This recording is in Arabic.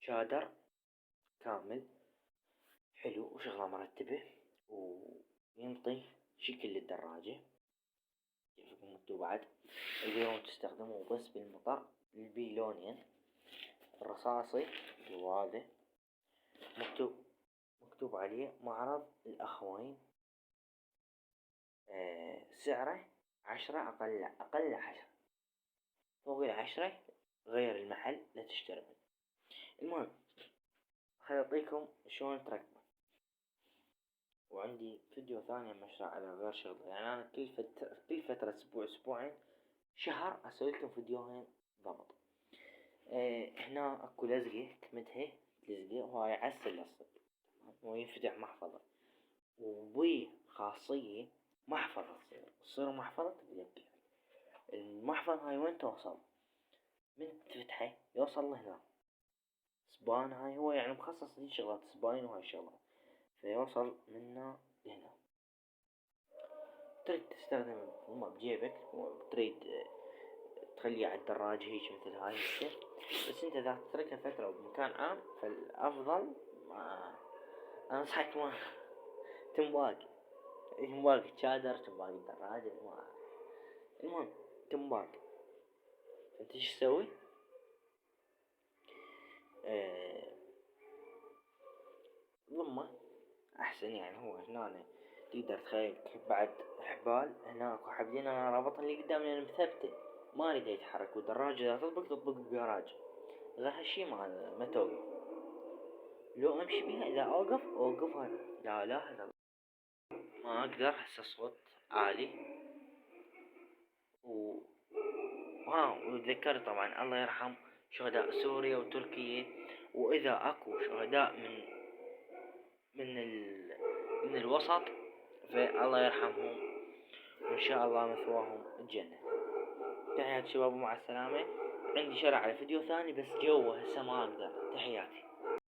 شادر كامل حلو وشغله مرتبة، وينطي شكل للدراجة. كيفكم انتو بعد تقدرون تستخدموه بس بالمطر. البيلونين الرصاصي هو هذا، مكتوب عليه معرض الأخوين. سعره 10، أقل 10، فوق 10 غير المحل لا تشتري منه. المهم خيعطيكم شلون تركبه. وعندي فيديو ثاني مشروع على غير شغله، يعني أنا كل فترة أسبوع أسبوعين شهر أسوي لكم فيديوهين ضبط. هنا أكو لزقة تمدها تلزقه وهاي عسل لصق وينفتح محفظة، وبيه خاصية محفظة تصير محفظة بيدك. المحفظة هاي وين توصل؟ من تفتحه يوصل لهنا سبان، هاي هو يعني مخصص لي شغلات سباين وهاي الشغلات، فيوصل منا لهنا. تريد تستخدم بجيبك وتريد تخليه على الدراجة هيك مثل هاي هسه، بس انت اذا تتركها فترة بمكان عام فالافضل ما انصحك ما تنباق شادر، تنباق الدراجة، المهم تنباق. انت ايش تسوي؟ ضمه احسن، يعني هو هنا تقدر تخيل بعد حبال هنا اكو حبلين انا رابطهم اللي قدام لان مثبته ما اريد يتحرك، والدراجة اذا تطبق بجراج غير هالشي ما توقف. لو امشي بيها اذا اوقفها لا هذا ما اقدر، هسه الصوت عالي. وتذكرت طبعا الله يرحم شهداء سوريا وتركيا، واذا اكو شهداء من الوسط فالله يرحمهم وان شاء الله مثواهم الجنة. تحياتي شباب ومع السلامة. عندي شرع على فيديو ثاني بس جوه هسه ما اقدر. تحياتي.